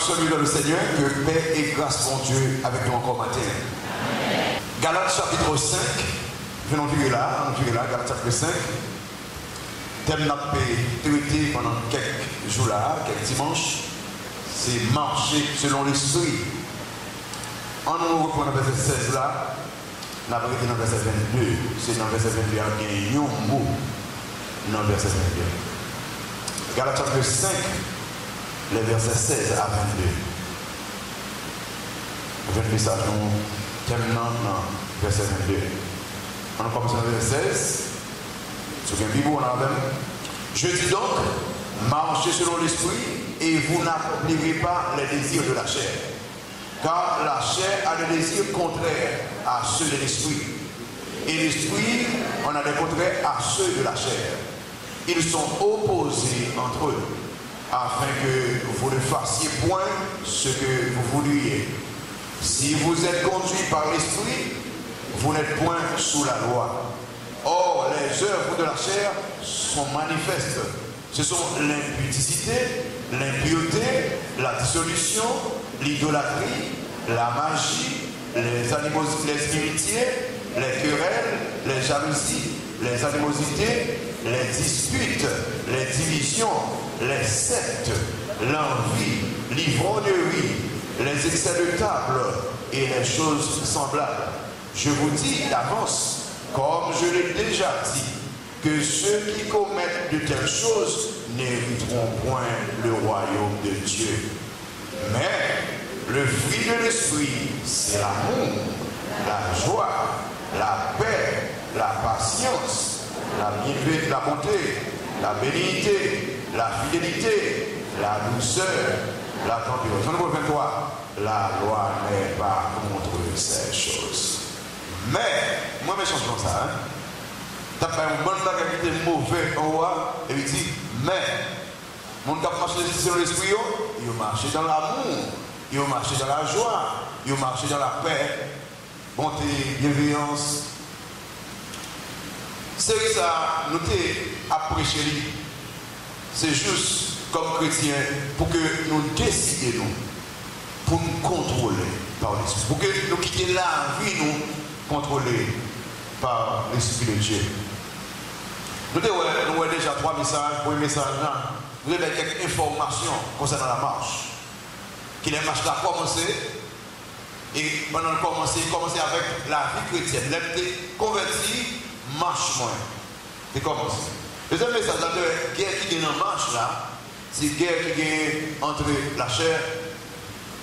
sommes dans le Seigneur, que paix et grâce, mon Dieu, avec nous encore matin. Galates chapitre 5, venons tirer là, Galates chapitre 5. Thème n'a pas traité pendant quelques jours là, quelques dimanches, c'est marcher selon l'esprit. En nous reprenant le verset 16 là, nous avons été dans le verset 22. C'est dans le verset 22 qu'il y a un mot dans le verset 22. Galates chapitre 5, les versets 16 à 22. Je vais faire ça, nous terminons dans le verset 22. On commence dans le verset 16. Sur un Bible, on a même. Je dis donc, marchez selon l'esprit et vous n'accomplirez pas les désirs de la chair. Car la chair a des désirs contraires à ceux de l'esprit. Et l'esprit, on a des contraires à ceux de la chair. Ils sont opposés entre eux, afin que vous ne fassiez point ce que vous vouliez. Si vous êtes conduits par l'esprit, vous n'êtes point sous la loi. Or, les œuvres de la chair sont manifestes. Ce sont l'impudicité, l'impureté, la dissolution, l'idolâtrie, la magie, les inimitiés, les querelles, les jalousies, les animosités, les disputes, les divisions, les sectes, l'envie, l'ivrognerie, les excès de table et les choses semblables. Je vous dis d'avance, comme je l'ai déjà dit, que ceux qui commettent de telles choses n'hériteront point le royaume de Dieu. Mais le fruit de l'esprit, c'est l'amour, la joie, la paix, la patience, la bonté, la bénignité, la fidélité, la douceur, la tempérance. Numéro 23, la loi n'est pas contre ces choses. Mais, moi, je change comme ça. Tu as pas un bon bagage qui est mauvais en haut, et il dit, mais, mon cap marche sur l'esprit, il marche dans l'amour, il marche dans la joie, il marche dans la paix, bonté, bienveillance. C'est ça, nous t'apprécions. C'est juste comme chrétiens pour que nous décidions, pour nous contrôler par l'esprit, pour que nous quittions la vie, nous contrôlés par l'Esprit de Dieu. Nous avons déjà 3 messages. Pour le message, nous avons quelques informations concernant la marche. Que la marche a commencé. Et pendant le commencer avec la vie chrétienne. L'être converti, marche moins. C'est commencé. Le deuxième message, la guerre qui est dans la marche là, c'est une guerre qui est entre la chair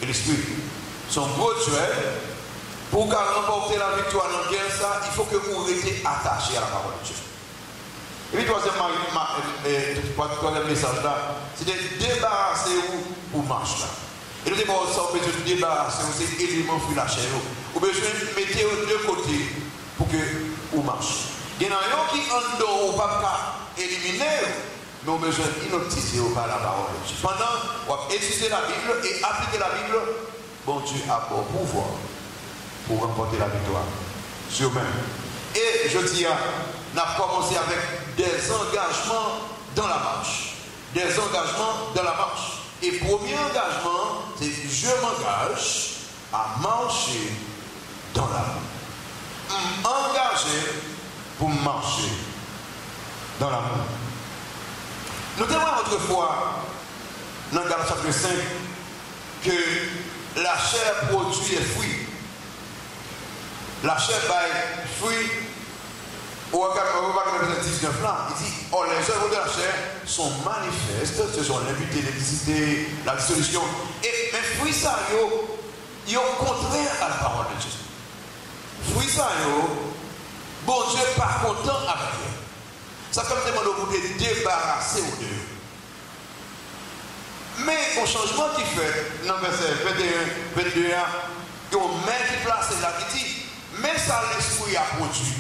et l'esprit. Son gros tueur. Pour remporter la victoire dans la guerre, il faut que vous restiez attachés à la parole de Dieu. Et puis, troisième message là, c'est de débarrasser vous pour marcher là. Et nous devons besoin de débarrasser ces éléments sur la chair. Vous avez besoin de mettre de deux côtés pour que vous marchiez. Il y en a qui en dehors ou pas éliminer, mais vous avez besoin d'inoptiser par la parole de Dieu. Pendant vous étudiez la Bible et appliquer la Bible, bon Dieu a bon pouvoir pour remporter la victoire sur eux-mêmes. Et je dis, on a commencé avec des engagements dans la marche. Des engagements dans la marche. Et premier engagement, c'est je m'engage à marcher dans l'amour. M'engager pour marcher dans l'amour. Nous avons autrefois, dans Galates chapitre 5, que la chair produit des fruits. La chair baille fruit. Au verset 19 là, il dit, oh, les œuvres de la chair sont manifestes, ce sont l'impureté, l'impudicie, la dissolution. Et mais fruits ça, ils sont contraires à la parole de Dieu. Fruits ça, bon Dieu n'est pas content avec eux. Ça comme demande au bout de débarrasser ou d'eux. Mais au changement qui fait, dans le verset 21, 22, il y a un main qui place là qui dit, mais ça l'esprit a produit.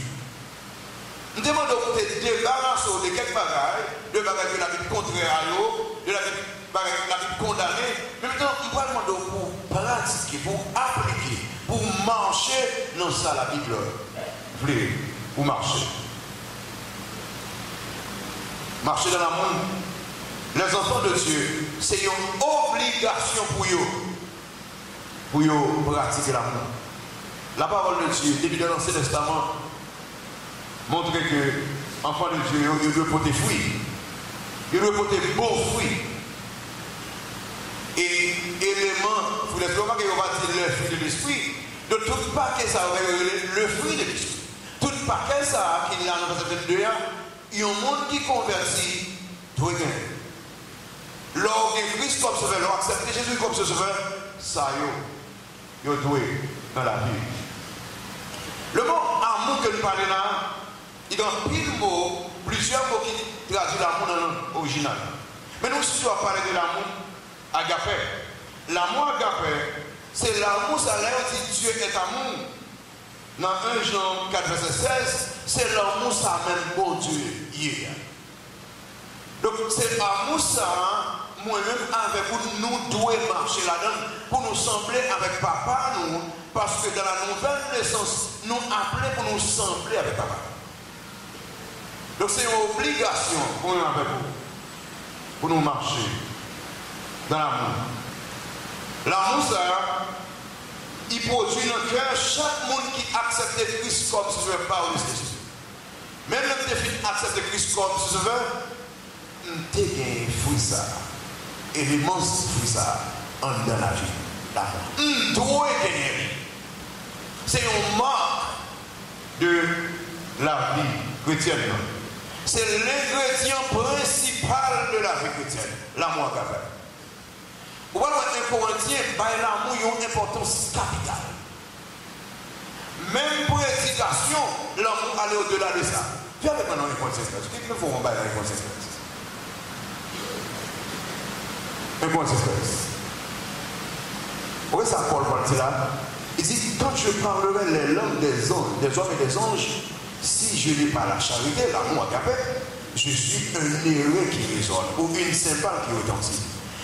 Nous demandons de débarrasser de quelques bagages, de bagages de la Bible contraire à eux, de la Bible condamnée. Mais maintenant, nous demandons pour pratiquer, pour appliquer, pour marcher dans ça la Bible. Voulez, pour marcher. Marcher dans l'amour. Les enfants de Dieu c'est une obligation pour eux pratiquer l'amour. La parole de Dieu, depuis l'Ancien Testament, montre que l'enfant de Dieu, il doit porter fruit. Il doit porter beaux fruits. Et élément, vous l'avez remarqué, on va dire le fruit de l'esprit. De tout paquet, ça va le fruit de l'esprit. Tout paquet, ça, qui est là dans le verset 22, il y a un monde qui convertit, tout est bien. Lorsque Christ comme sauveur, lorsque accepter Jésus comme sauveur, ça y est doué dans la vie. Le mot amour que nous parlons là, il y a pile mots, plusieurs mots qui traduisent l'amour dans le langue originale. Mais nous, si tu vas parler de l'amour agapé, l'amour agapé, c'est l'amour, ça l'air dit Dieu est amour. Dans 1 Jean 4, verset 16, c'est l'amour, ça même bon Dieu hier. Donc, c'est l'amour, ça, moi-même, avec vous, nous devons marcher là-dedans pour nous sembler avec papa, nous, parce que dans la nouvelle naissance, nous appelons pour nous sembler avec papa. Donc, c'est une obligation pour nous avec vous, pour nous marcher dans l'amour. L'amour, ça, il produit dans le cœur chaque monde qui accepte Christ comme sauveur par le Jésus. Même le défi accepte Christ comme sauveur, on a un fruit ça. Et l'immense fruit ça, en dans la vie. On doit gagner. C'est une marque de la vie chrétienne. C'est l'ingrédient principal de la vie chrétienne, l'amour agapé. Vous voyez, un Corinthien, l'amour a une importance capitale. Même prédication, l'amour allait au-delà de ça. Viens avec maintenant une conséquence. Qu'est-ce qu'il faut qu'on baille une conséquence? Une conséquence. Vous voyez ça, Paul parle là? Il dit, quand je parlerai les langues des hommes et des anges, si je n'ai pas la charité, l'amour agapé, je suis un héros qui résonne, ou une cymbale qui retentit.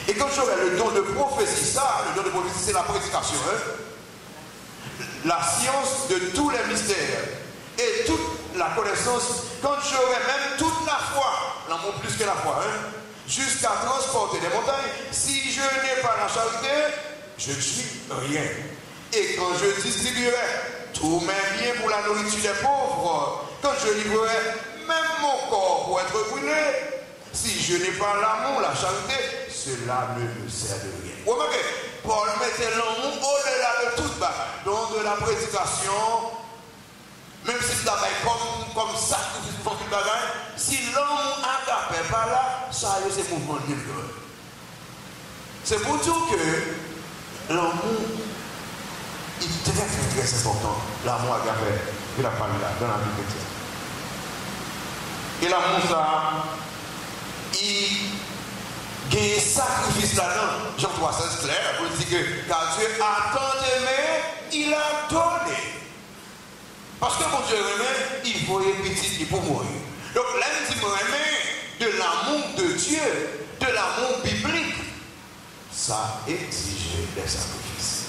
Et quand j'aurai le don de prophétie, ça, le don de prophétie, c'est la prédication, hein? La science de tous les mystères et toute la connaissance, quand j'aurai même toute la foi, l'amour plus que la foi, hein? Jusqu'à transporter des montagnes, si je n'ai pas la charité, je ne suis rien. Et quand je distribuerai tous mes biens pour la nourriture des pauvres, quand je livrerai même mon corps pour être brûlé, si je n'ai pas l'amour, la charité, cela ne me sert de rien. Vous remarquez, Paul mettait l'amour au-delà de toute bagaille, donc de la prédication, même si c'est comme sacrifice pour toute bagaille, si l'amour agapé pas là, ça y est, c'est mouvement de Dieu. C'est pour dire que l'amour est très important, l'amour agapé, il a parlé là, dans la vie chrétienne. Et l'amour, ça, il y a un sacrifice là-dedans. Jean 3,16 clair, pour dire que car Dieu a tant aimé, il a donné. Parce que mon Dieu aimé, il faut petit pour mourir. Donc l'homme dit aimé de l'amour de Dieu, de l'amour biblique, ça exige des sacrifices.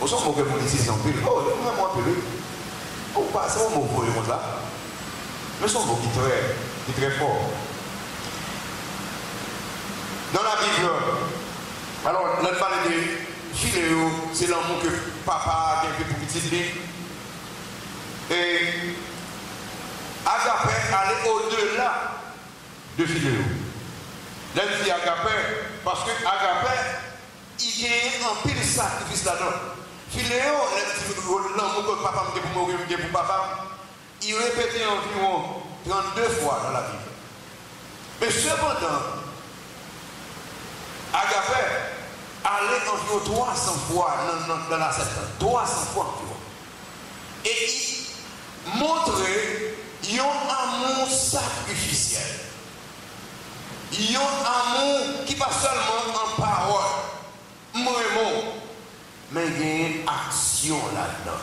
Vous savez que vous dites en pile, oh, moi un peu, oh, pas ça, on m'a comme ça. Mais son mot qui est très fort. Dans la Bible, alors, notre parle de philéo, c'est l'amour que papa a fait pour petite vie. Et agapé allait au-delà de philéo. L'homme dit agapé, parce que agapé, il y a un pile sacrifice là-dedans. Philéo, l'amour que papa me dit pour mourir, pour papa, il répétait environ 32 fois dans la Bible. Mais cependant, agapé allait environ 300 fois dans la septembre. 300 fois environ. Et il montrait un amour sacrificiel. Un amour qui pas seulement en parole, mais il y a une action là-dedans.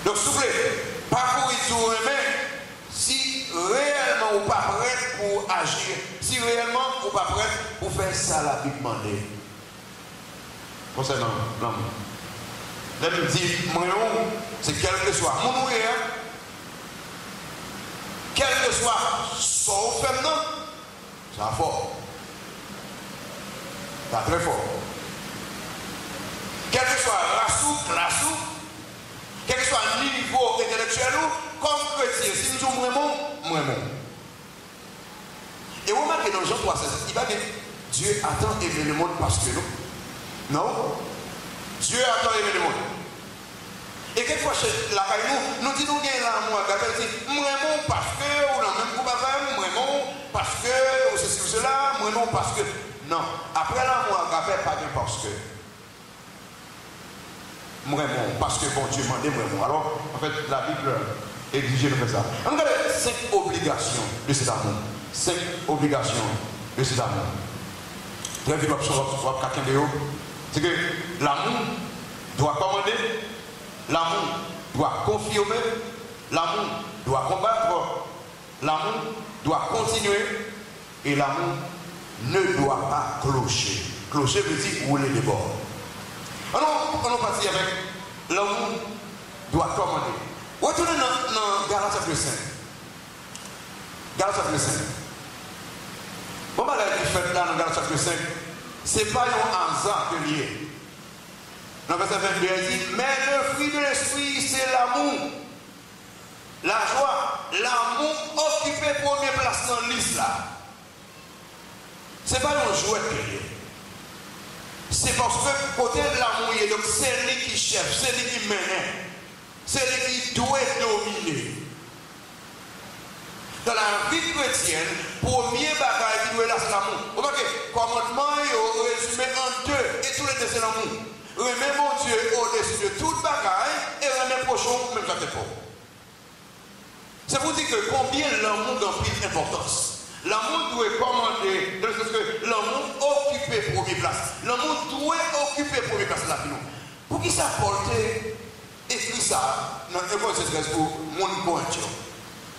Donc, s'il vous plaît, parcourir tout remet, si réellement vous n'êtes pas prêt pour agir, si réellement vous n'êtes pas prêt pour faire ça, la Bible demande. Concernant l'amour. La Bible dit, c'est quel que soit mon quel que soit son fait, non, Ça fort. Ça très fort. Quel que soit race ou classe ou, quel que soit le niveau intellectuel ou, comme chrétien, si nous sommes vraiment. Et vous remarquez dans Jean 3,16, il va dire Dieu a tant aimé le monde parce que nous. Non? Dieu a tant aimé le monde. Et quelquefois, la caille nous dit nous gagnons l'amour. Elle dit vraiment parce que, ou non, même pour pas vraiment parce que, ou ceci ou cela, vraiment parce que. Non. Après l'amour, agapé, pas bien parce que. Vraiment, parce que bon Dieu m'a demandé vraiment. Alors, en fait, la Bible exige de faire ça. On regarde 5 obligations de cet amour. 5 obligations de cet amour. Très vite, c'est que l'amour doit commander, l'amour doit confirmer, l'amour doit combattre, l'amour doit continuer et l'amour ne doit pas clocher. Clocher veut dire rouler les bords. Alors, on est parti avec l'amour doit commander. Retournez dans Galates chapitre 5. Galates chapitre 5. Bon, bah, la fait là dans Galates chapitre 5, ce n'est pas un hasard que lié. Dans le verset 22, il dit, mais le fruit de l'esprit, c'est l'amour, la joie, l'amour occupé première place dans la liste là. Ce n'est pas un jouet que lié. C'est parce que côté de l'amour, donc c'est lui qui chef, c'est lui qui mène, c'est lui qui doit dominer. Dans la vie chrétienne, premier bagage qui doit être l'amour. Vous voyez, commandement est résumé en deux, et tous les deux c'est l'amour. Remets mon Dieu au-dessus de toute bagaille et remets prochain même quand tu es pauvre. Ça vous dit que combien l'amour a pris d'importance. L'amour doit commander, dans le sens que l'amour occupe première place. L'amour doit occuper première place là. Pour qui ça porte écrit ça dans le Corinthiens pour mon Corinthiens.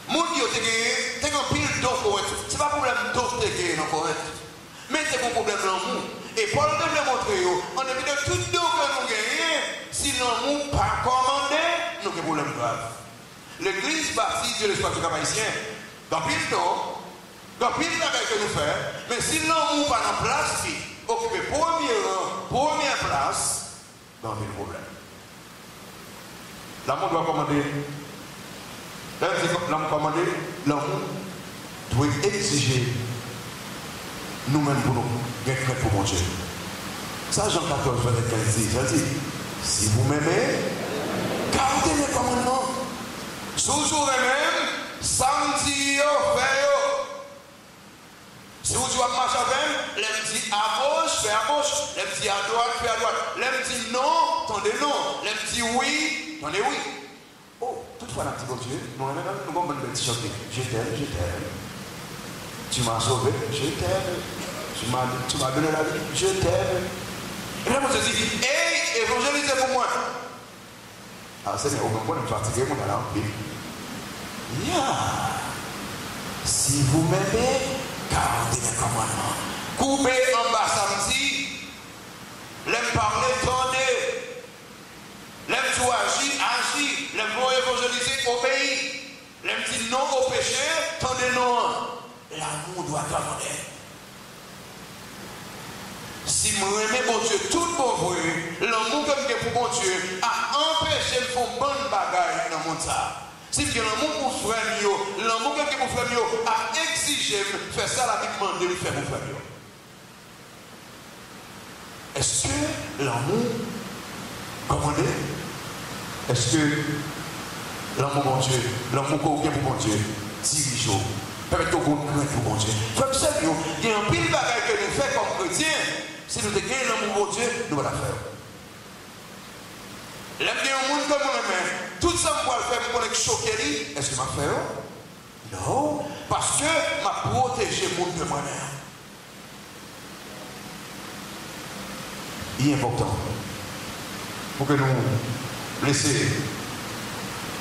Mon Dieu, tu as un pile d'eau Corinthiens. Ce n'est pas un problème d'eau que dans Corinthiens. Mais c'est un problème l'amour. Et Paul devait montrer, en dépit de tout d'eau que nous gagnons, si l'amour n'est pas commandé, nous avons un problème grave. L'église baptiste de l'espace haïtien, dans pile d'eau, dans pile d'affaires que nous faisons, mais si l'amour n'est pas en place, occuper première place, dans le problème. L'amour doit commander. L'amour commandé, l'amour doit exiger nous-mêmes pour nous, bien que pour mon Dieu. Ça, Jean 14, verset 15 dit, ça dit, si vous m'aimez, gardez mes commandements. Toujours les mêmes, samedi, fait. Si vous marchez avec, les dit à gauche, fais à gauche, les dit à droite, fais à droite. Les dit non, tendez non. Les dit oui, tendez oui. Oh, toutefois, la petite Dieu, nous avons une petite chose. Je t'aime, je t'aime. Tu m'as sauvé, je t'aime. Tu m'as donné la vie, je t'aime. Et là, moi, je dis, hey, évangélisez pour moi. Ah, c'est bien, au moment où je suis fatigué, moi, je suis là. Yeah. Si vous m'aimez, gardez mes commandements. Coupez en bas samedi. L'aime parler, tendez. L'aime tout agir. L'aime pour évangéliser, obéir. L'aime dire non au péché, tendez non. L'amour doit commander. Si je aime mon Dieu, tout bon vrai, l'amour que j'ai pour mon Dieu a empêché de faire bonne bagaille dans le monde. Si je l'amour pour frère, l'amour que j'ai pour frère a exigé de faire ça, la vie demande de faire pour frère. Est-ce que l'amour commandé? Est-ce que l'amour mon Dieu, l'amour qu'on a pour mon Dieu, dirige permet tout pour mon Dieu? Frère, vous savez, il y a un pile de bagaille que nous faisons comme chrétiens. Si nous avons l'amour pour Dieu, nous allons le faire. L'aime bien au monde comme moi-même. Tout ça, je vais le faire pour choquer. Est-ce que je vais faire? Non. Parce que je protège le monde de moi-même. Il est important pour que nous laissions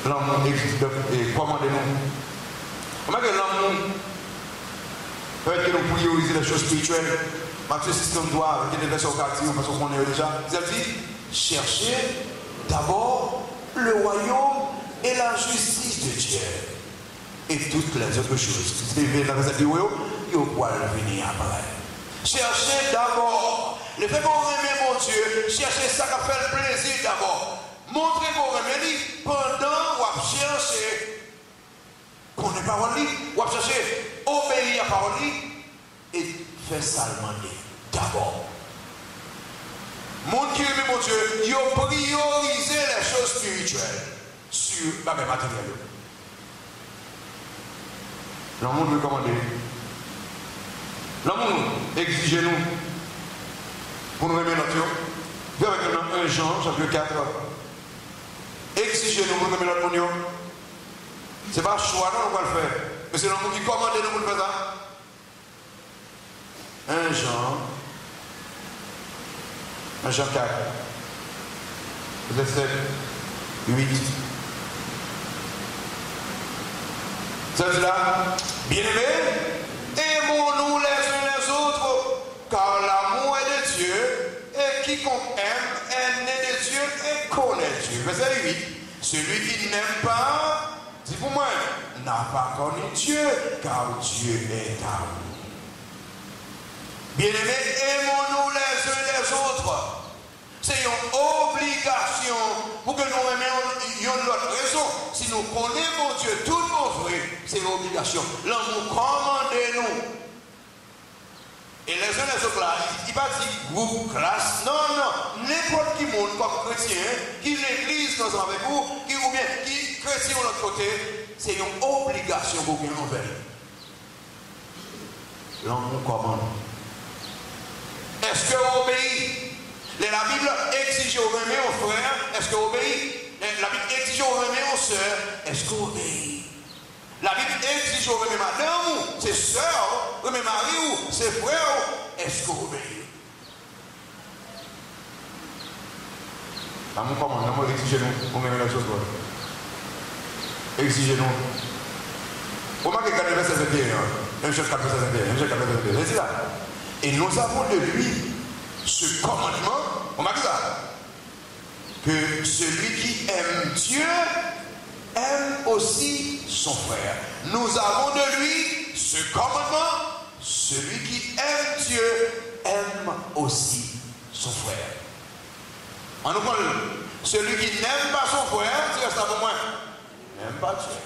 l'amour et commander-nous. Comment que l'amour peut être que nous prioriser les choses spirituelles? Matthieu 6, 33, avec des versions quartier, parce qu'on est déjà. Vous avez dit, cherchez d'abord le royaume et la justice de Dieu. Et toutes les autres choses. C'est dans la verset vous pouvez venir après. Cherchez d'abord. Le fait qu'on remet mon Dieu, cherchez ça qui fait le plaisir d'abord. Montrez qu'on remet pendant qu'on cherche qu'on n'est pas en lit, ou à chercher obéir à parole et faire ça demander d'abord. Mon Dieu, mon Dieu, il a priorisé les choses spirituelles sur la même matérielle. L'amour nous commande. L'amour exige-nous pour nous remettre notre. Viens avec nous 1 Jean, chapitre 4. Exigez-nous pour nous remettre notre monde. Ce n'est pas un choix, non, on va le faire. Mais c'est l'amour qui commande nous pour le faire ça. 1 Jean 4, verset 8. Ça dit là, bien-aimés, aimons-nous les uns les autres, car l'amour est de Dieu, et quiconque aime est né de Dieu et connaît Dieu. Verset 8. Celui qui n'aime pas, dis pour moi, n'a pas connu Dieu, car Dieu est amour. Bien-aimés, aimons-nous les uns les autres. C'est une obligation pour que nous aimions l'autre raison. Si nous connaissons Dieu, tout mon vrai, c'est une obligation. L'amour commandez-nous. Et les uns les autres là, il va dire groupe, classe. Non, non. N'importe qui monde comme chrétien, qui l'église nous avec vous, qui ou bien qui chrétien de l'autre côté, c'est une obligation pour bien envers. L'amour commande. Est-ce que vous obéissez? La Bible exige au remet aux frères, est-ce que vous obéissez? La Bible exige au remet aux sœurs, est-ce que vous obéissez? La Bible exige au remet madame, c'est sœur, remet mari ou c'est frère, est-ce que vous obéissez? L'amour commande, l'amour exige-nous, on met les choses. Exigez-nous. Remarquez quand le verset 21, 1 Jean 4, verset 21, 1 Jean 4, verset 21, c'est là. Et nous avons de lui ce commandement, on m'a dit ça, que celui qui aime Dieu aime aussi son frère. Nous avons de lui ce commandement, celui qui aime Dieu aime aussi son frère. En nous parle, celui qui n'aime pas son frère, c'est ça pour moi, n'aime pas Dieu.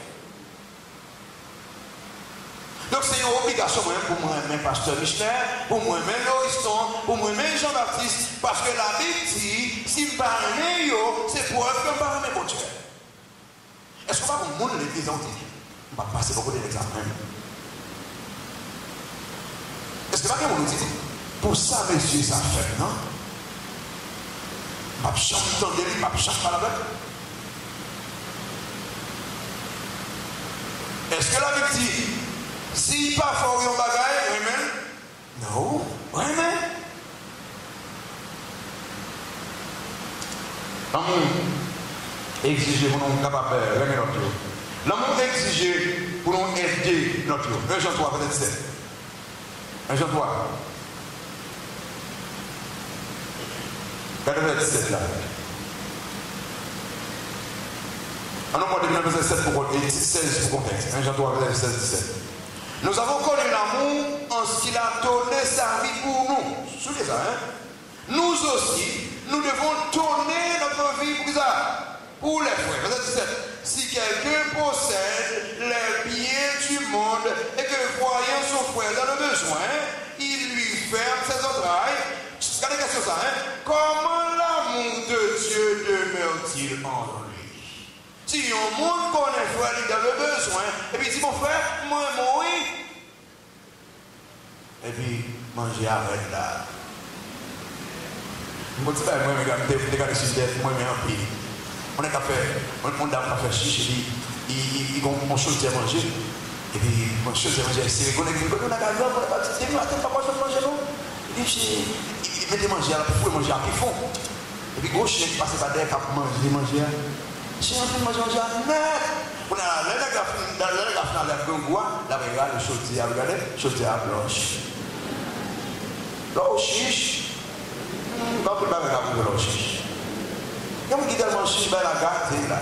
Donc c'est une obligation pour moi-même, pasteur Michel, pour moi-même Lauriston, pour moi-même Jean-Baptiste, parce que la Bible dit, si je ne parle pas, c'est pour eux que je parle mon Dieu. Est-ce qu'on va vous montrer l'église antique? On va passer beaucoup d'examens. Est-ce que va vous dire, pour ça, messieurs, ça fait, non? Je ne vais pas entendre, je ne vais pas parler avec. Est-ce que la Bible dit, si pas fort un bagaille, oui, mais non, oui, mais l'amour exige pour nous capables de faire notre jour. L'amour exige pour nous aider notre jour. 1 Jean 3, verset 7. 1 Jean 3. Regardez le verset 7 là. On va prendre le verset 7 pour 16 pour contexte. 1 Jean 3, verset 16, 17. Nous avons connu l'amour en ce qu'il a donné sa vie pour nous. Souvenez ça, hein? Nous aussi, nous devons donner notre vie pour ça. Pour les frères. Verset 17. Si quelqu'un possède les biens du monde et que voyant son frère dans le besoin, il lui ferme ses entrailles. Regardez la question ça, hein? Comment l'amour de Dieu demeure-t-il en lui? Si un monde connaît frère dans le besoin, et puis dit mon frère, moi, oui. Et puis, manger arrête là. Je ne dis pas, moi, je suis moi, un pays. On est qu'à faire, on a fait chichi, il on chose à manger. Et puis, on chose à manger, c'est qu'on est on a gagné, on a dit, c'est pas quoi je manger, non? Il dit, il met des manger, il faut manger à qui font. Et puis, gros chien qui passe par derrière, qui manger. Si on fait manger net, on a le gars dans la gongoua, la regarde, le chaudier, regardez, chaudier à blanche. L'eau chiche, pas pour la regarder l'eau chiche. Comme qui tellement chiche, ben la gâte là.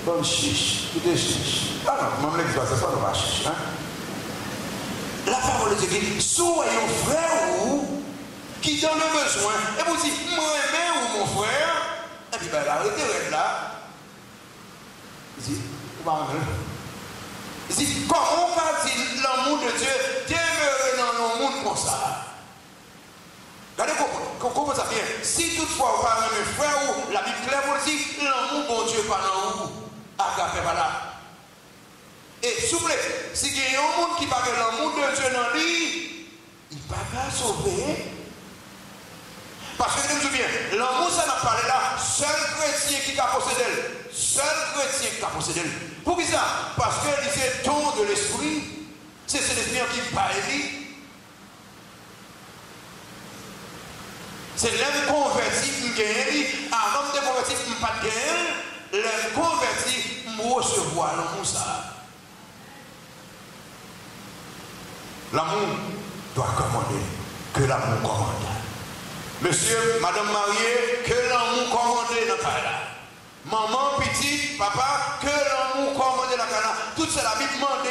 Bonne chiche, qui est chiche. Ah non, même l'exploit, c'est ça, on va chiche. la parole de Dieu dit, soyez un frère ou qui donne le besoin. Et vous dites, moi-même ou mon frère, et puis ben, arrêtez là. Il dit, il dit, comment on va dire l'amour de Dieu demeurer dans le monde comme ça? Regardez comment ça vient. Si toutefois vous parlez de frère ou la Bible claire vous dit, l'amour bon Dieu pas dans vous. Agapé pas là. Et s'il vous plaît, si il y a un monde qui parle de l'amour de Dieu dans lui, il ne va pas sauver. Parce que je me souviens, l'amour, ça n'a pas parlé là, seul chrétien qui a possédé elle. Seul chrétien qui a possédé elle. Pourquoi ça? Parce que c'est le don de l'esprit. C'est l'esprit qui parle. C'est l'homme converti qui gagne. Avant de convertir, qui n'a pas de gagne. L'homme converti, qui recevoir l'amour ça. L'amour doit commander que l'amour commande. Monsieur, madame mariée, que l'amour commande dans le cas là. Maman, petit, papa, que l'amour commande dans le cas là. Tout cela, la Bible demande,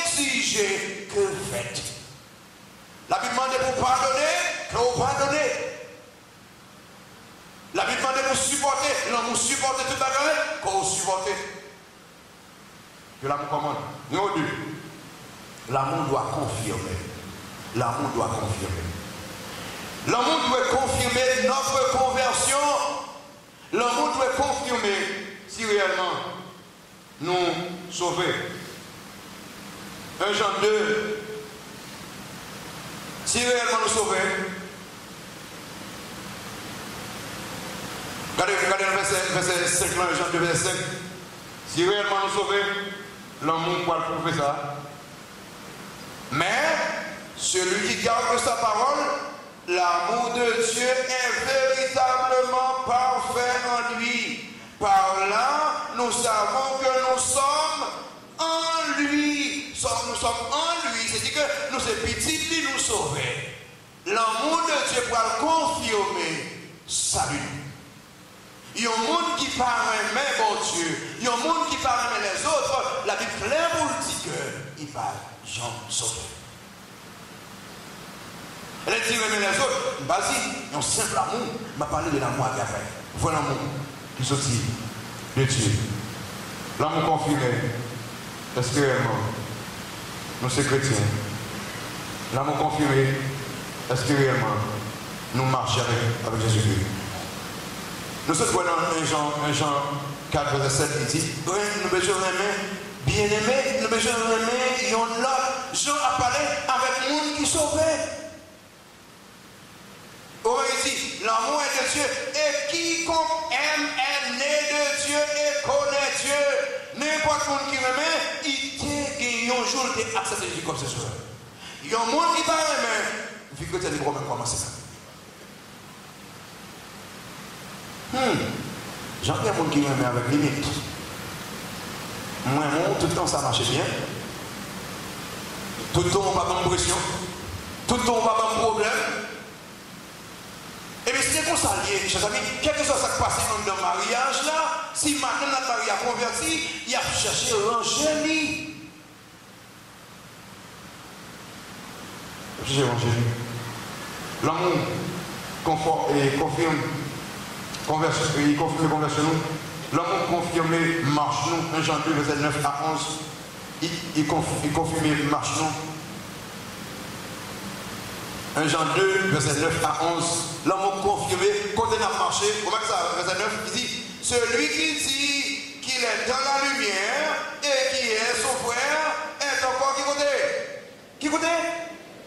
exiger que faites. La Bible demande pour pardonner, que vous pardonnez. La Bible demande pour supporter, l'amour supporter tout bagarre, que vous supportez. Que l'amour commande. Nous deux. L'amour doit confirmer. L'amour doit confirmer. L'amour doit confirmer notre conversion. L'amour doit confirmer si réellement nous sauver. 1 Jean 2. Si réellement nous sauver. Regardez le verset 5, 1 Jean 2, verset 5. Si réellement nous sauver, l'amour doit prouver ça. Mais celui qui garde sa parole, l'amour de Dieu est véritablement parfait en lui. Par là, nous savons que nous sommes en lui. Nous sommes en lui. C'est-à-dire que nous sommes petits, lui nous sauver. L'amour de Dieu pour le confirmer salut. Il y a un monde qui parle même bon Dieu. Il y a un monde qui parle même les autres. La Bible clairement dit qu'il parle Jean sauvé. Elle dit même les autres. Vas-y, un simple amour. m'a parlé de l'amour agapé. Voilà l'amour qui sortit de Dieu. L'amour confirmé. Est-ce que réellement nous sommes chrétiens? L'amour confirmé. Est-ce que réellement nous marchons avec Jésus-Christ? Nous sommes dans 1 Jean 4, verset 7, il dit, nous besoin d'aimer, bien aimé, nous besoin d'aimer, il y a l'autre. Jean a parlé avec le monde qui sauvait. Il dit, l'amour est de Dieu, et quiconque aime est né de Dieu et connaît Dieu. N'importe qui aime, il t'a gagné un jour, il t'a accepté Jésus comme ce soir. Il y a un monde qui va aimer, vu que tu as dit comment commencer ça. J'en ai un monde qui m'aime avec limite. Moi, tout le temps ça marche bien. Tout le temps on va pas de pression. Tout le temps on va pas de problème. Et bien c'est pour ça, chers amis, quel que soit ce qui passe dans le mariage là, si maintenant notre mari a converti, il a cherché l'angélie. Chercher l'angélie. L'amour confirme. Il confirme conversion nous. L'amour confirmé marche nous. 1 Jean 2, verset 9 à 11. Il confirme marche nous. 1 Jean 2, verset 9 à 11. L'amour confirmé, quand on a marché, comment ça, verset 9, il dit, celui qui dit qu'il est dans la lumière et qui est son frère est encore qui côté? Qui côté?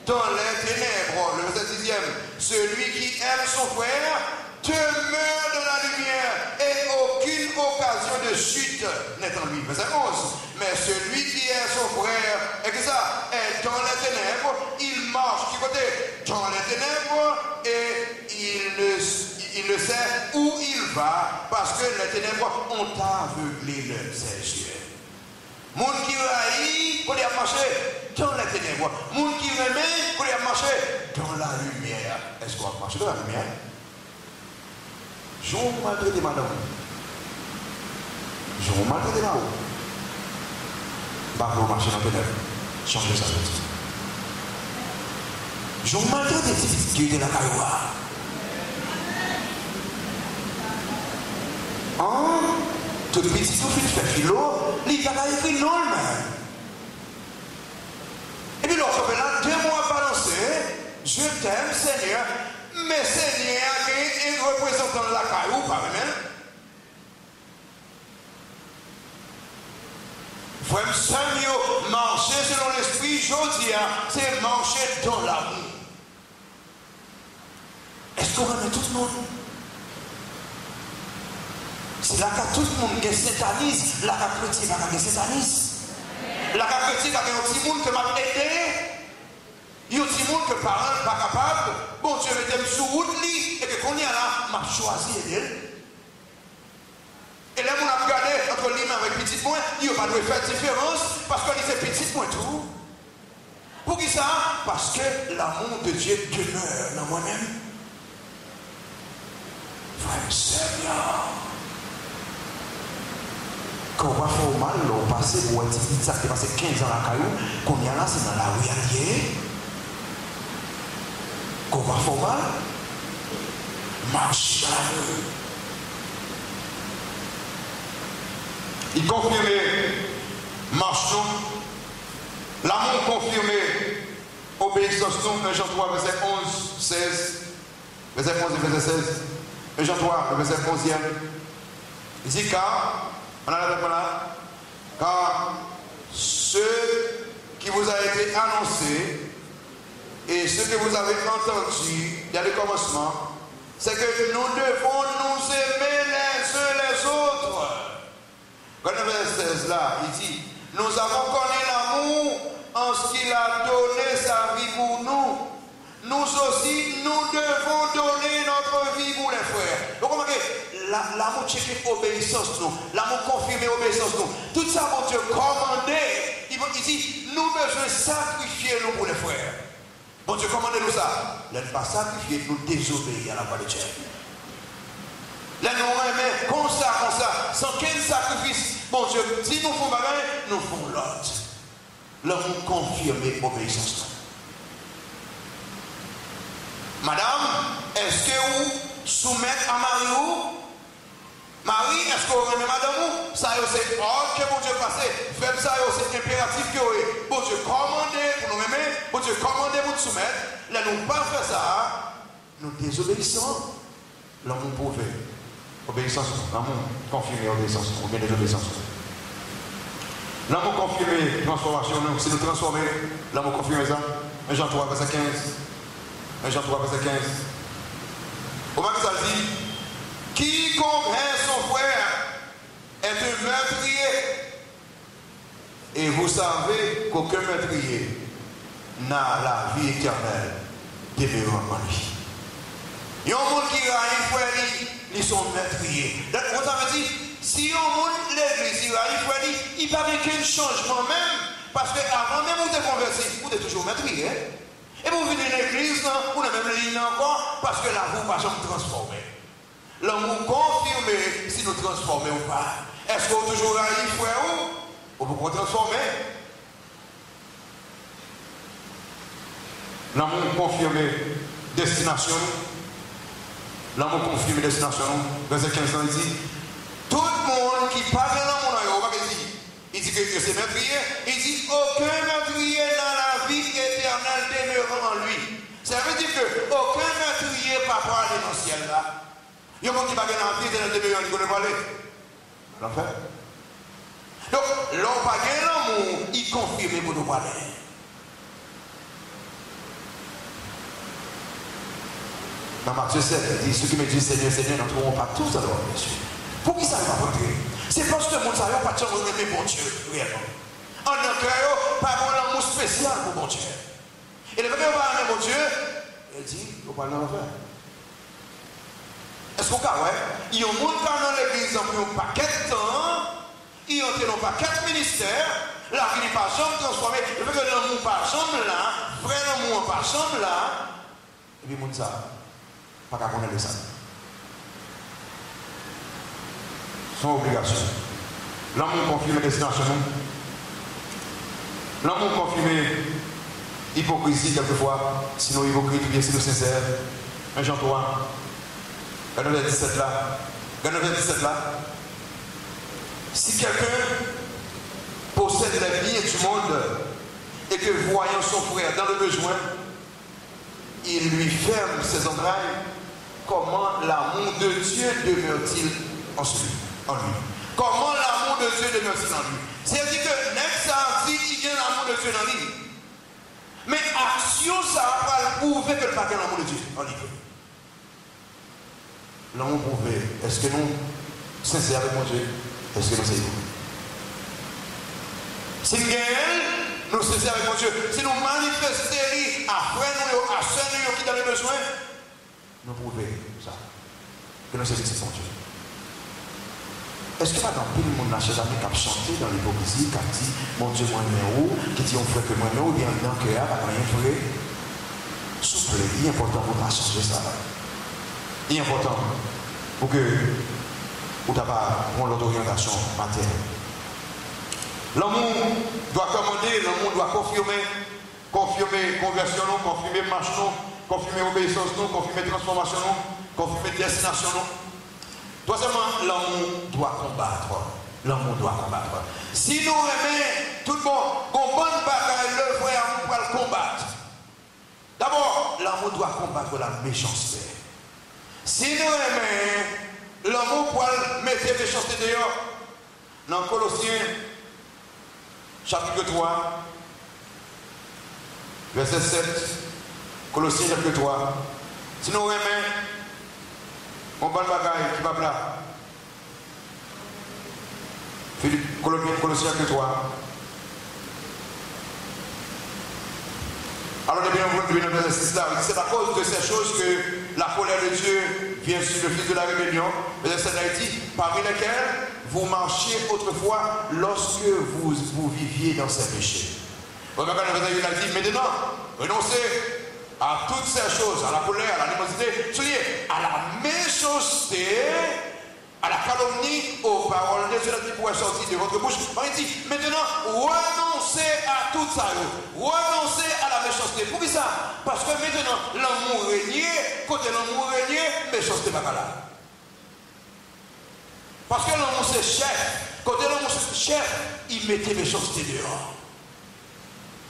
Dans les ténèbres, le verset 10e. Celui qui aime son frère demeure dans la lumière et aucune occasion de chute n'est en lui. Verset 11. Mais celui qui est son frère, et que ça, est dans les ténèbres, il marche du côté dans les ténèbres et il ne sait où il va parce que les ténèbres ont aveuglé ses yeux. Moun qui raït, pour y marcher dans les ténèbres. Moun qui remet, pour y marcher dans la lumière. Est-ce qu'on va marcher dans la lumière? Je vous maltraite, madame. Je vous maltraite là-haut. Bah, vous marchez dans les ténèbres. Changez ça. Je me maltraite des petites qui étaient dans la cailloua. Hein? Tout petit, tout fait philo, il a écrit non, même. Et puis, lorsque là, 2 mois balancé, je t'aime, Seigneur, mais Seigneur, il est représentant de la cailloua, pas même. Frère, Samuel, marcher selon l'esprit, je dis, c'est marcher dans l'amour. Est-ce qu'on remet tout le monde? C'est là que tout le monde qui satanisme, là que chrétien va qui satanisme. Là que chrétien va un petit monde qui m'a aidé. Il y a un petit monde que parents pas capable. Bon Dieu mettez sous route et que qu'on y a là, m'a choisi d'elle. Et là, on a regardé entre lui avec petit point, il n'y a pas de faire différence parce qu'on dit c'est petit point tout. Pour qui ça? Parce que l'amour de Dieu demeure dans moi-même. Frère Seigneur. Quand on va faire mal, on passe pour un petit ça qui est passé 15 ans à la caillou, qu'on y a là, c'est dans la réalité. Quand on va faire mal, marche dans la rue. Il confirmait, marchons. L'amour confirmé, obéissance nous, 1 Jean 3, verset 11, 16, verset 11 et verset 16. 1 Jean 3, verset 11e. Il dit car, on a la là, car ce qui vous a été annoncé et ce que vous avez entendu dans le commencement, c'est que nous devons nous aimer les uns les autres. Quand le verset 16 là, il dit, nous avons connu l'amour en ce qu'il a donné sa vie pour nous. Nous aussi, nous devons donner notre vie pour les frères. Donc, remarquez, l'amour checké obéissance, nous. L'amour confirmé obéissance, nous. Tout ça, mon Dieu, commandé. Il dit, nous devons sacrifier nous pour les frères. Bon Dieu, commandez-nous ça. Là, ne pas sacrifier, nous désobéir à la voix de Dieu. Là, nous remet comme ça, sans quel sacrifice. Bon Dieu, si nous faisons bagarre, nous faisons l'autre. L'amour confirmé obéissance. Madame, est-ce que vous soumettez à Marie? Marie, est-ce que vous remettez madame? Ça c'est ordre que bon Dieu passe. Faites ça, c'est impératif que vous. Bon Dieu, commandez pour nous aimer. Bon Dieu, commandez pour nous soumettre. Là, nous pas faire ça. Nous désobéissons. L'amour prouvé. Obéissance. L'amour confirmé, obéissance. Ou bien désobéissance. L'amour confirmé, transformation. Si nous transformer, l'amour confirmé ça. 1 Jean 3, verset 15. 1 Jean 3, verset 15. Au moment que ça dit, quiconque hait son frère est un meurtrier. Et vous savez qu'aucun meurtrier n'a la vie éternelle demeurant en lui. Il y a un monde qui a un frère, ils sont meurtriers. Donc, on veut dire, si un monde, l'église, il a un frère, il n'y a pas qu'un changement même. Parce qu'avant même vous êtes converti, vous êtes toujours meurtrier. Et vous venez à l'église, vous n'avez même ligne encore, parce que là, vous ne pouvez pas transformer. L'amour confirmé si nous transformons ou pas. Est-ce qu'on toujours là, il frère ou vous pouvez transformer? L'amour confirmé destination. L'amour confirmé destination. Verset 15 ans, il dit, tout le monde qui parle de l'amour, il dit que c'est meurtrier. Il dit, aucun meurtrier dans la vie éternelle demeurant en lui. Ça veut dire qu'aucun meurtrier ne peut pas aller dans le ciel là. Il y a un monde qui va gagner la vie éternelle demeurant en lui. Il ne peut pas aller. L'enfer. Donc, l'homme pas gagner l'amour, il confirme pour nous parler. Dans Matthieu 7, il dit, ceux qui me disent Seigneur, Seigneur, n'entreront pas tous alors, bien sûr. Pour qui ça va pas entrer? C'est parce que mon salaire n'a pas de chance de aimer bon Dieu, réellement. En un cœur, pas un amour spécial pour bon Dieu. Et le fait qu'on va aimer mon Dieu, il dit, on va dans l'enfer. Est-ce qu'on a, ouais? Il y a un monde qui dans l'église, il y a un paquet de temps, il y a un paquet de ministères, là, il n'est pas jamais transformé. Le fait que l'amour pas jamais là, vrai l'amour pas jamais là, et puis, mon ça, pas qu'à connaître ça. Son obligation. L'amour confirme destination. L'amour confirme Hypocrisie, quelquefois, sinon hypocrite ou bien sinon sincère. 1 Jean 3, verset 17 là. Verset 17 là. Si quelqu'un possède les biens du monde et que voyant son frère dans le besoin, il lui ferme ses entrailles, comment l'amour de Dieu demeure-t-il en lui? Comment l'amour de Dieu demeure-t-il en lui? C'est-à-dire que n'est-ce pas dit qu'il y a l'amour de Dieu dans lui. Mais action, ça va prouver que le paquet l'amour de Dieu en lui. L'amour prouvé. Est-ce que nous, sincères avec mon Dieu, est-ce que nous sommes? Si nous sincères avec mon Dieu, si nous manifestons à frère nous, à soeur nous qui dans les besoins, nous prouvons ça. Que nous sommes mon Dieu. Est-ce que pas dans tout le monde n'a jamais qu'à chanter dans l'hypocrisie, qui dit mon Dieu, moi, où, qui dit on frère que moi, ou bien dans le cœur, pas rien frère. Souple, il est important pour pas changer ça. Il est important pour que vous n'ayez pas l'autre orientation matérielle. L'amour doit commander, l'amour doit confirmer conversion, confirmer marche, confirmer obéissance, confirmer transformation, confirmer destination. Troisièmement, l'amour doit combattre. L'amour doit combattre. Si nous aimons tout le monde, qu'on bonne bagaille, le vrai amour pour le combattre. D'abord, l'amour doit combattre la méchanceté. Si nous aimons l'amour pour mettre la méchanceté dehors, dans Colossiens, chapitre 3, verset 7, Colossiens chapitre 3, si nous aimons mon bon bagaille qui va là. Colossiens chapitre 3. Alors, c'est à cause de ces choses que la colère de Dieu vient sur le fils de la rébellion. Verset 7 a dit, parmi lesquels vous marchiez autrefois lorsque vous viviez dans ces péchés. Maintenant, il a dit, maintenant, renoncez à toutes ces choses, à la colère, à l'animosité, à la méchanceté, à la calomnie, aux paroles de Dieu qui pourraient sortir de votre bouche. Il dit, maintenant, renoncez à tout ça, renoncez à la méchanceté. Pourquoi ça? Parce que maintenant, l'amour régné, côté l'amour régné, méchanceté pas là. Parce que l'amour c'est chef, côté l'amour c'est chef, il mettait méchanceté dehors.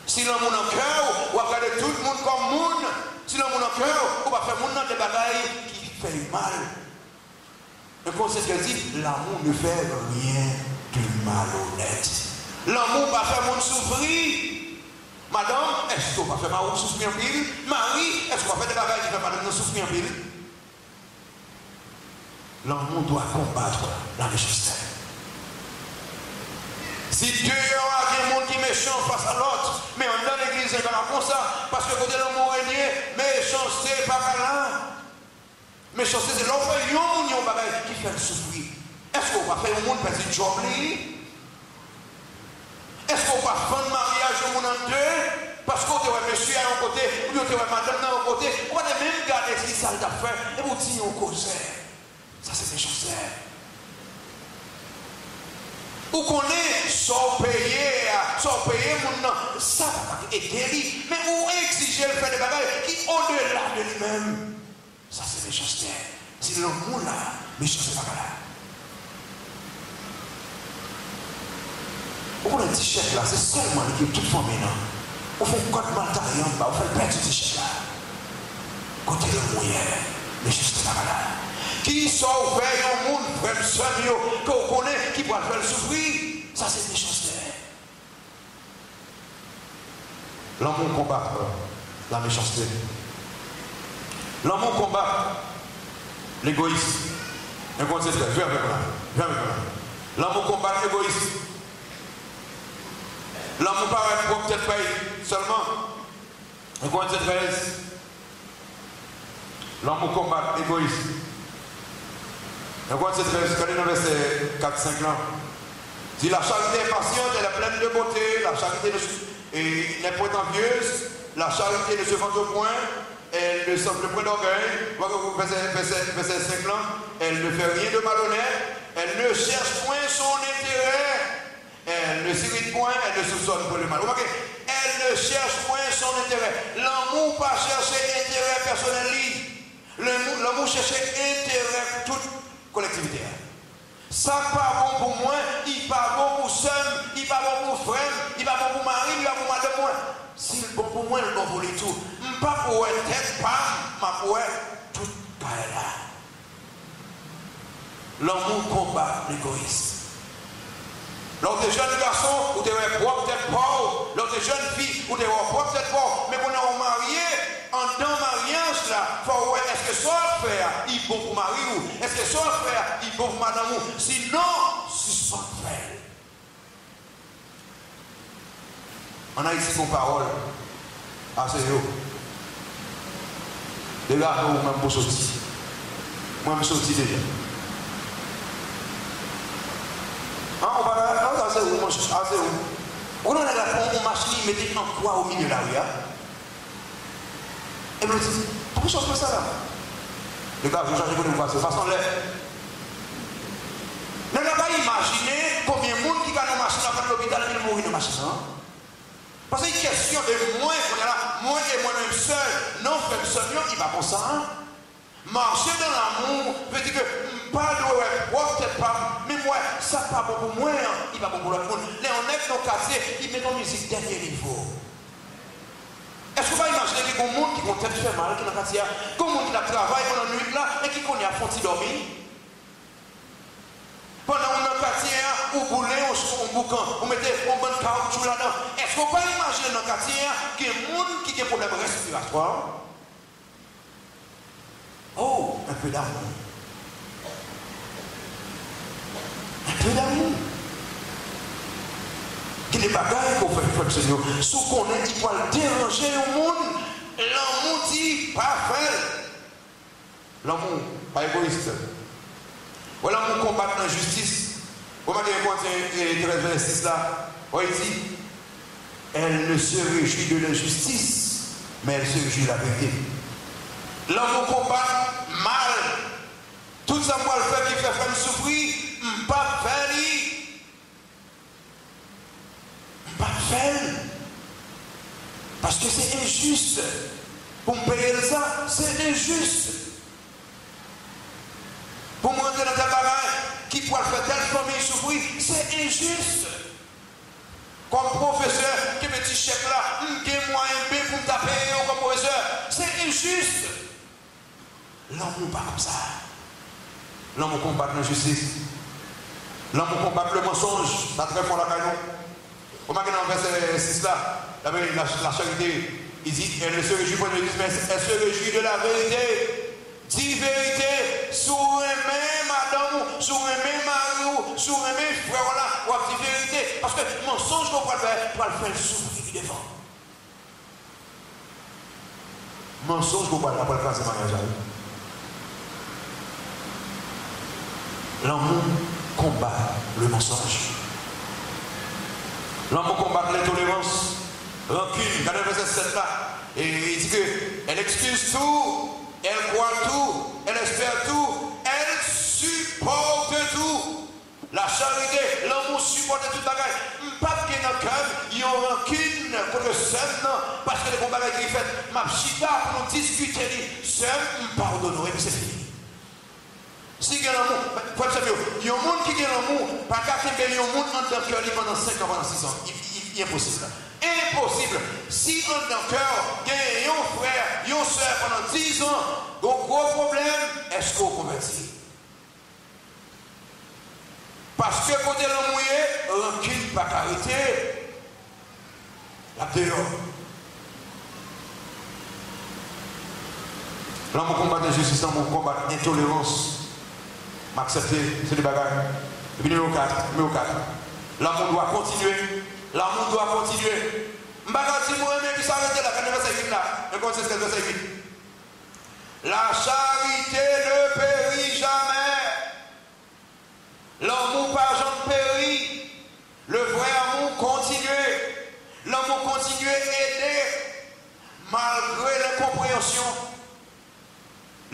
Si l'amour dans le cœur, on va regarder tout le monde comme monde. Si l'amour dans le cœur, on va faire monde dans des bagailles qui fait mal. Le conseil qu'elle dit, l'amour ne fait rien de malhonnête. L'amour va faire monde souffrir. Madame, est-ce qu'on va faire mal souffrir en pile? Marie, est-ce qu'on va faire des bagailles qui font mal souffrir en pile? L'amour doit combattre la méchanceté. Si Dieu aura des gens qui sont méchants face à l'autre, mais on dans l'église, il va comme ça, parce que côté l'amour régné, méchanceté, pas là. Méchanceté, c'est l'enfer, il y a un bagage qui fait souffrir. Est-ce qu'on va faire un monde passer de job? Est-ce qu'on va faire un mariage au monde en deux? Parce qu'on doit monsieur à un côté, ou on doit madame à un côté, on va même garder ce qui ça t'a fait, et vous dites on cause. Ça, c'est méchanceté. Ou qu'on est sans payer, ça va aider lui. Mais où exiger le fait de bagages qui au-delà de lui-même. Ça c'est méchanceté. C'est l'amour là, méchanceté pas là. Pourquoi le t-shirt là, c'est seulement l'équipe toute famille là. On fait code matériel, on fait perdre ce t-shirt là. Côté l'amour, méchanceté pas là. Qui sauve un monde, frère, soeur, qu'on connaît, qui va faire souffrir, ça c'est méchanceté. L'amour combat la méchanceté. L'amour combat l'égoïsme. Viens avec moi. L'amour combat l'égoïsme. L'amour paraît pour peut-être pas seulement. L'amour combat l'égoïsme. Donc, c'est dans le verset 4-5 là. Si la charité est patiente, elle est pleine de beauté, la charité n'est point envieuse, la charité ne se vante au point, elle ne semble point d'orgueil. Verset 5 là, elle ne fait rien de malhonnête, elle ne cherche point son intérêt, elle ne s'irrite point, elle ne soupçonne point le mal. Elle elle ne cherche point son intérêt. L'amour pas chercher intérêt personnel. L'amour cherche intérêt toute collectivité. Ça pas bon pour moi, il pas bon pour seul, il pas bon pour frère, il pas bon pour mari, il pas bon pour madame moi. S'il est bon pour moi, il bon pour les tout. Pas pour être tête, pas ma pour tout là. L'amour combat l'égoïsme. Lorsque des jeunes garçons, vous devez propre tête pauvre. Lorsque des jeunes filles, vous devez propre tête pauvre. Mais quand on est marié, en dans mariage là, faut voir est-ce que soit frère, il est bon pour mari ou est-ce que soit frère, il est bon pour madame ou sinon, c'est son frère. On a ici une parole à ce jour. Les gars, nous, même pour sortir. Moi, je suis sorti déjà. On va là, c'est où, mon cher, c'est où? On a la machine, mettez en quoi au milieu de la rue. Et me dit, pourquoi je fais ça là? Les gars, je change de vous de façon là. Vous n'avez pas imaginé combien de monde qui gagne une machine après l'hôpital et qui mourit dans la machine. Parce que c'est une question de moi, moi et moi-même seul. Non, frère, seul, il va pour ça. Marcher dans l'amour veut dire que pas de peut-être pas, mais moi, ça pas bon pour moi, il va bon pour l'autre monde. Là, on est dans le quartier, il met en musique dernier niveau. Est-ce que vous imaginez qu'il y a des gens qui vont peut-être faire mal, qui dans le quartier, comme gens qui travaillent pendant la nuit là, et qui connaissent à fond dormir? Pendant un quartier, vous boulez, on boucan, vous mettez un bon caoutchouc là-dedans. Est-ce que vous pouvez imaginer dans le quartier qu'il y a des gens qui ont des problèmes respiratoires? Oh, un peu d'amour. Un peu d'amour. Qu'il y a des bagages qu'on fait, frère Seigneur. Ce qu'on est, il faut déranger le monde. L'amour dit, pas faire. L'amour, pas égoïste. Voilà mon combat dans la justice. Vous m'avez dit, 13 là. Il dit, elle ne se réjouit de l'injustice, mais elle se réjouit de la vérité. L'amour combat mal. Tout ça, moi, le fait qui fait faire souffrir, pas faire. Pas faire. Parce que c'est injuste. Pour me payer ça, c'est injuste. Pour me rentrer dans ta bagaille, qui pourrait faire telle famille souffrir, c'est injuste. Comme professeur, qui me dit chèque là, qui est moyen B pour me taper comme professeur, c'est injuste. L'amour pas comme ça. L'amour combat la justice. L'amour combat le mensonge. Ça très fort la caillou. Au moins dans le verset 6 là, la charité, il dit, elle ne se réjouit pas de l'injustice, mais elle se réjouit de la vérité. Dis vérité, sur un même madame, sur un même mari, sur un même frère, voilà, ou dis vérité. Parce que le mensonge qu'on va le faire souffrir devant. Mensonge qu'on va le faire c'est mariage. L'amour combat le mensonge. L'amour combat l'intolérance, rancune. Regardez le verset 7 là. Et il dit qu'elle excuse tout, elle croit tout, elle espère tout, elle supporte tout. La charité, l'amour supporte tout le bagage. Pas que dans le cœur, il y a une rancune contre le seul, parce que les combats qui fait, ma chita pour nous discuter, seul, pardonne, et puis c'est fini. Si il y a l'amour, il y a un monde qui a l'amour, pas qu'à faire un monde dans le cœur pendant 5 ans, pendant 6 ans. Il est impossible. Impossible. Si dans le cœur, il y a un frère, une soeur pendant 10 ans, donc gros problème, est-ce qu'on convertit? Parce que côté l'amour, rancune, pas carité, la dehors. L'amour combat d'injustice, l'amour combat d'intolérance. M'accepter, c'est des bagages. Et puis numéro 4, l'amour doit continuer. L'amour doit continuer. Je vais moi-même qui s'arrête là, quand il va s'arrêter là. Je conseille ce qu'elle va s'arrêter. La charité ne périt jamais. L'amour par jamais périt. Le vrai amour continue. L'amour continue aider malgré l'incompréhension.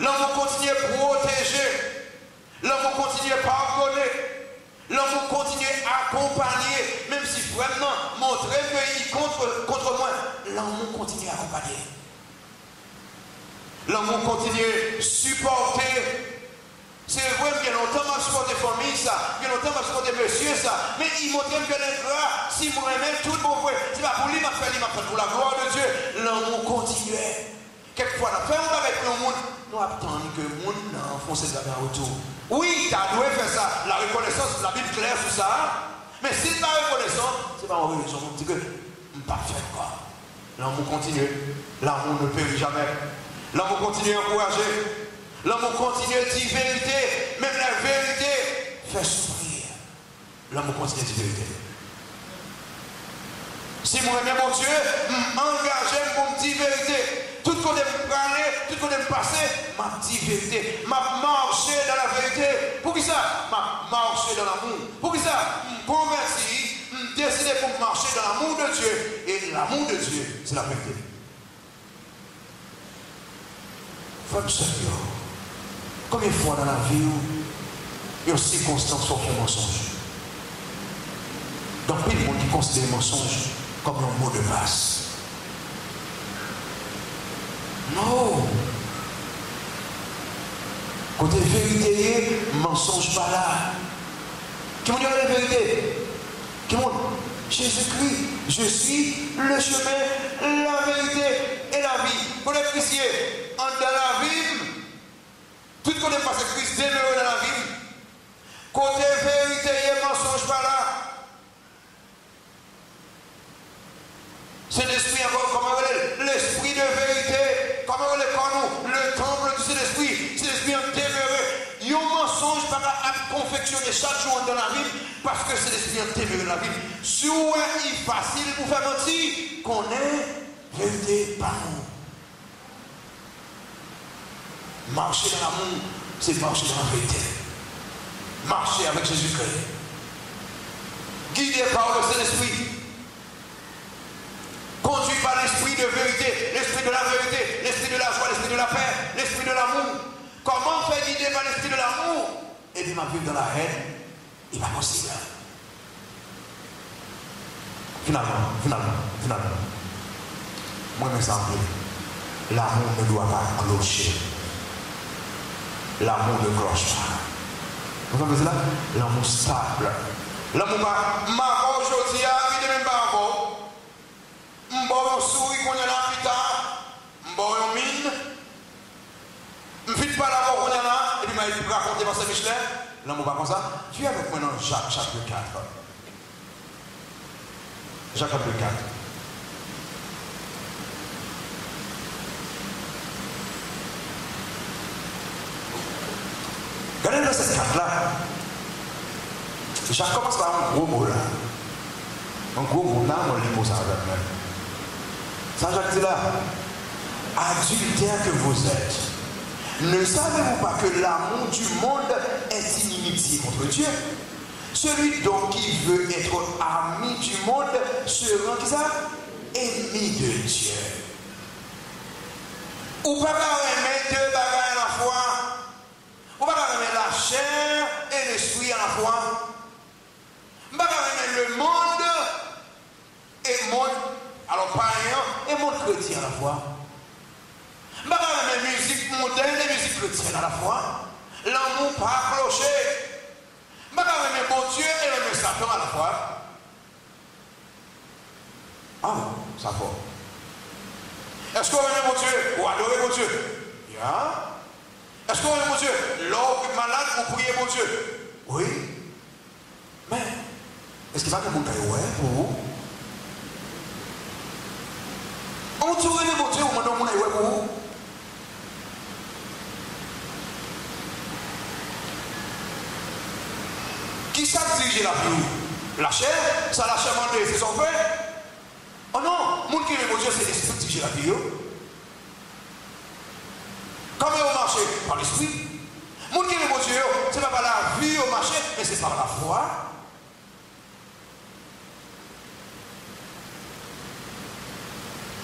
L'amour continue protéger. L'amour continue à pardonner. L'amour continue à accompagner. Même si vraiment, mon montrer qu'il contre moi. L'amour continue à accompagner. L'amour continue à supporter. C'est vrai, bien longtemps, je supporte des familles, ça. Bien longtemps, je supporte des messieurs, ça. Mais il montre que l'ingrat, si moi même tout le bon vrai, c'est pas pour lui, m'a fait pour la gloire de Dieu. L'amour continuait. Quelquefois, on a fait avec le monde. Nous attendons que le monde fonce de la retour. Oui, tu as dû faire ça. La reconnaissance, la Bible claire sur ça. Mais si tu as reconnaissance, c'est pas une religion. On dit que je ne peux pas faire quoi. L'amour continue. L'amour ne périt jamais. L'amour continue à encourager. L'amour continue à dire vérité. Même la vérité fait souffrir. L'amour continue à dire vérité. Si moi aime mon Dieu, m'engager pour me dire vérité. Tout ce qu'on aime parler, tout ce qu'on aime passer, m'a dit vérité. M'a marché dans la vérité. Pour qui ça? M'a marché dans l'amour. Pour qui ça? Me converti, me décidé pour marcher dans l'amour de Dieu. Et l'amour de Dieu, c'est la vérité. Femme Seigneur, combien de fois dans la vie, il y a une circonstance sur le mensonge? Donc, il y a des gens qui considèrent le mensonge comme un mot de passe. Non. Côté vérité, mensonge pas là. Qui m'ont dit la vérité? Qui m'ont dit Jésus-Christ, je suis le chemin, la vérité et la vie. Pour les chrétiens, dans la vie, tout ce qu'on est passé Christ demeure dans la vie. Côté vérité et mensonge pas là. C'est l'esprit encore, comment l'esprit de vérité, comment on le le temple du Saint-Esprit, c'est l'esprit en demeuré. Il y a un mensonge par à confectionner chaque jour dans la vie, parce que c'est l'esprit en demeuré dans la vie. Si vous est facile pour faire mentir, qu'on est vérité par nous. Marcher dans l'amour, c'est marcher dans la vérité. Marcher avec Jésus-Christ. Guidé par le Saint-Esprit. Conduit par l'esprit de vérité, l'esprit de la vérité, l'esprit de la joie, l'esprit de la paix, l'esprit de l'amour. Comment faire guider par l'esprit de l'amour? Et puis ma vivre dans la haine, il n'est pas possible. Finalement, moi je me sens que l'amour ne doit pas clocher. L'amour ne cloche pas. Vous comprenez cela? L'amour stable. L'amour pas, ma aujourd'hui, il n'est même pas encore. M'bon souris qu'on est là plus tard, m'bon mine, m'fite pas là qu'on est là, et puis m'a raconté par Saint-Michel, l'amour pas comme ça. Tu es avec moi dans Jacques chapitre 4. Jacques chapitre 4. Regardez le verset 4 là. Jacques commence par un gros mot là. Un gros mot là, on lit mot ça avec même. Saint-Jacques dit là, adultère que vous êtes, ne savez-vous pas que l'amour du monde est inimitié contre Dieu? Celui donc qui veut être ami du monde sera qui ça? Ennemi de Dieu. Ou pas aimer deux bagages à la fois. Ou pas aimer la chair et l'esprit à la fois. Ou pas aimer le monde et le monde. Alors, païen et monde chrétien à la fois. Je ne vais pas la musique mondaine et musique chrétienne à la fois. L'amour pas clocher. Je ne vais pas la bon Dieu et le Satan à la fois. Ah non, ça va. Est-ce qu'on aime mon Dieu ou adorer mon Dieu? Yeah. Est-ce qu'on aime mon Dieu? L'homme malade ou prier mon Dieu? Oui. Mais, est-ce qu'il va que mon Dieu pour vous? On tourne les mots, on m'a dit, vous. Qui ça dirige la vie? La chair? Ça la chair mandée, c'est son frère? Oh non, mon qui est mon Dieu, c'est l'esprit qui dirige la vie. Comment on marche? Par l'esprit. Mon qui est mon Dieu, c'est pas par la vie au marché, mais c'est par la foi.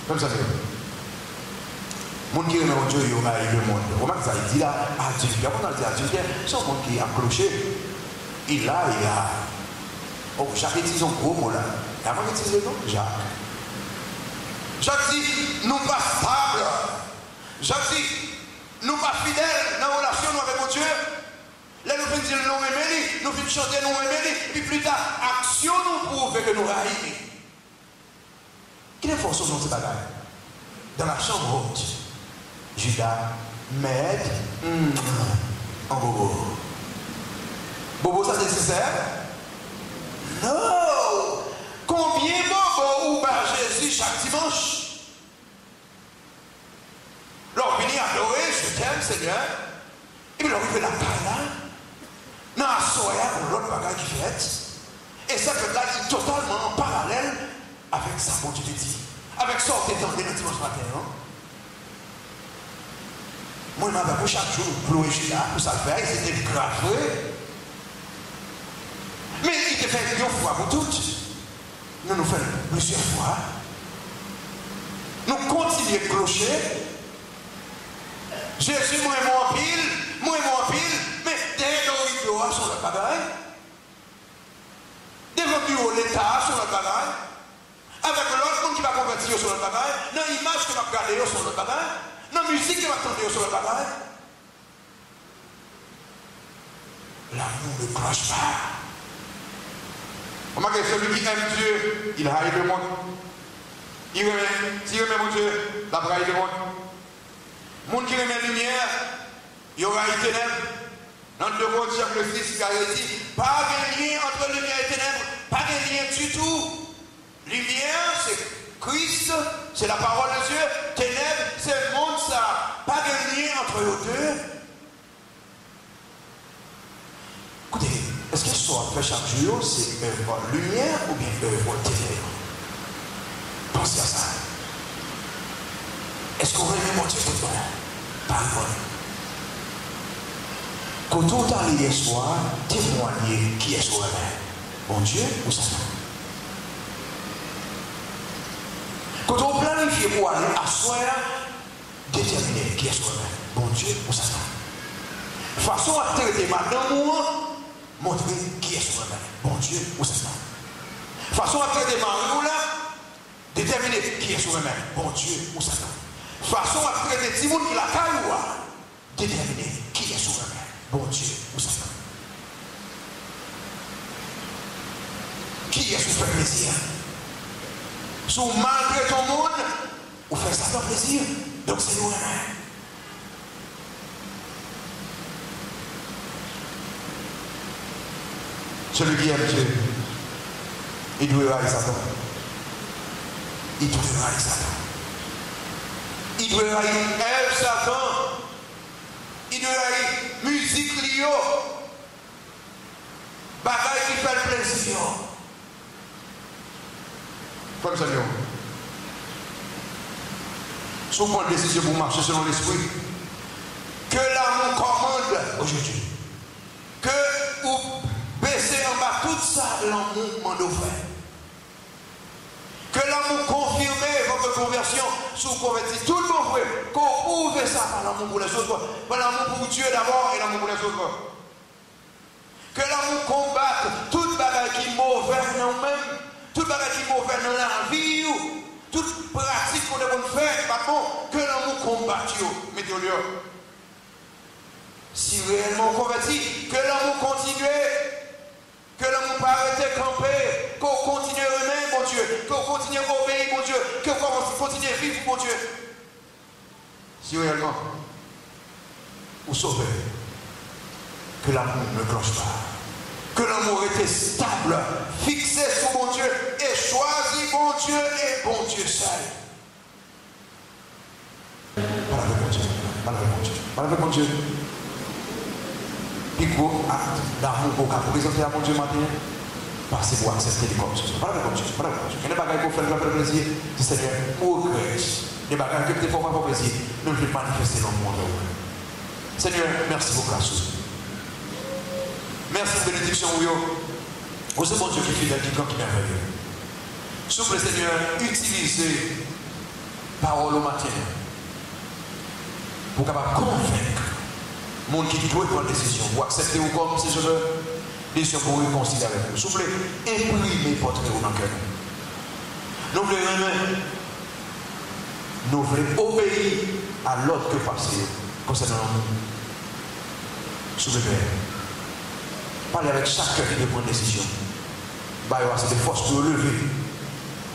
Comme ça, le monde qui est mon Dieu, il y a le monde. Comment ça dit là, adulte. Quand on dit adulte, c'est un monde qui est accroché. Il a. Oh, chaque édition, gros mot là. Et avant d'utiliser le nom, Jacques. Jacques dit, nous pas stables. Jacques dit, nous pas fidèles dans la relation avec mon Dieu. Là, nous faisons dire nous aimer, nous faisons chanter nous aimer, puis plus tard, action nous prouve que nous haïssons. Quelle force dans ce bagage? Dans la chambre haute, Judas m'aide en bobo. Bobo, ça c'est nécessaire? Non! Combien bobo ou par Jésus chaque dimanche? L'on vient adorer, je t'aime Seigneur, et puis l'on fait la parole. Non, à soya, l'autre bagage qui fait. Et ça peut être totalement en parallèle avec ça, mon Dieu dit. Avec ça, on est dans le dimanche matin, non? Moi, je m'avais chaque jour pour le Judas, pour ça faire, c'était grave. Mais il te fait une fois pour toutes. Nous nous faisons plusieurs fois. Nous continuons de clocher. Jésus, moi, en pile, mais derrière le rideau sur le bagaille. Devant le bureau, l'État sur le bagaille. Avec l'autre monde qui va convertir sur le bagaille. Dans l'image que va regarder sur le bagaille. Dans la musique qui va entendre sur le bagaille. L'amour ne cloche pas. Remarquez, celui qui aime Dieu, il haït le monde. Il remet, s'il remet mon Dieu, la braille le monde. Le monde qui remet la lumière, il y aura les ténèbres. Dans le 2 Corinthiens, le 6, il a dit, pas de lien entre lumière et ténèbres, pas de lien du tout. Lumière, c'est Christ, c'est la parole de Dieu. Ténèbres, c'est le monde, ça. Pas de lien entre les deux. Écoutez, est-ce que ce soit fait chaque jour, c'est œuvre lumière ou bien œuvre ténèbres? Pensez à ça. Est-ce qu'on remet mon Dieu pour toi? Pas le bon. Quand on arrive hier soir, témoigner qui est sur la main. Bon Dieu ou Satan? Quand on planifie pour aller à soir, déterminer qui est sur la main. Bon Dieu ou Satan? Façon à traiter madame ou montrer qui est sur la main. Bon Dieu ou Satan? Façon à traiter Marie ou là, déterminer qui est sur la main. Bon Dieu ou Satan? Façon à traiter Timoun qui la caille, déterminer qui est sur la main. Bon Dieu ou Satan? Qui est sous fait plaisir? Sous malgré ton monde, ou fait Satan plaisir? Donc c'est nous. Celui qui aime Dieu, il doit haïr Satan. Il doit haïr Satan. Il doit haïr Satan. Il doit haïr musique Lio. Bagaille qui fait le plaisir. Comme ça, Lio. Si vous prenez une décision pour marcher selon l'esprit, que l'amour commande aujourd'hui. Que vous baissez en bas tout ça, l'amour m'en offre. Que l'amour confirme votre conversion sous converti. Tout le monde veut qu'on ouvre ça par l'amour pour les autres. Par l'amour pour Dieu d'abord et l'amour pour les autres. Que l'amour combatte toute bagarre qui est mauvaise dans nous-mêmes, toute bagarre qui est mauvaise dans la vie, toute pratique qu'on doit faire, pas bon, que l'amour combatte. Mettez-le. Si réellement converti, que l'amour continue. Que l'amour pas arrêter de camper, qu'on continue à aimer, mon Dieu, qu'on continue à obéir, mon Dieu, qu'on continue à vivre, mon Dieu. Si réellement, vous sauvez, que l'amour ne cloche pas, que l'amour était stable, fixé sur mon Dieu, et choisi mon Dieu et bon Dieu seul. Parle avec mon Dieu, parle avec mon Dieu, parle avec mon Dieu. Puis gros acte d'amour pour présenter à mon Dieu matin, parce que pour accepter les comme ce soit. Pas avec mon Dieu, pas avec mon Dieu. Il y a des bagages pour faire plaisir, c'est Seigneur, pour grâce. Des bagages que des fois pour plaisir, nous devons manifester dans le monde. Seigneur, merci pour grâce. Merci pour la bénédiction, vous êtes mon Dieu qui est fidèle, qui est merveilleux. S'il vous plaît, Seigneur, utilisez parole au matin pour capable convaincre. Monde qui doit prendre des décisions, vous acceptez ou comme si je veux, décision pour réconcilier avec vous. S'il vous plaît, imprimez votre dans le cœur. Nous voulons nous voulons obéir à l'ordre que passer concernant nous. Sous le Père. Parlez avec chacun qui doit prendre une décision. Bah, il y a assez de force pour lever.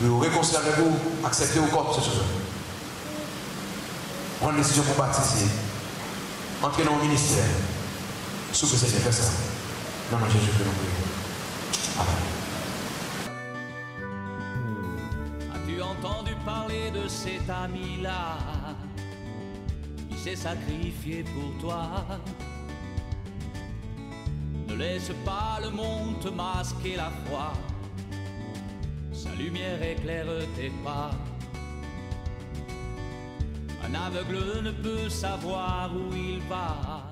Pour réconcilier avec vous, accepter au corps, c'est chose. Prendre une décision pour baptiser. Entrer dans le ministère. Sous que c'est fait ça. Non, non, Jésus, que nous prions. Amen. As-tu entendu parler de cet ami-là qui s'est sacrifié pour toi? Ne laisse pas le monde te masquer la foi. Sa lumière éclaire tes pas. Un aveugle ne peut savoir où il va.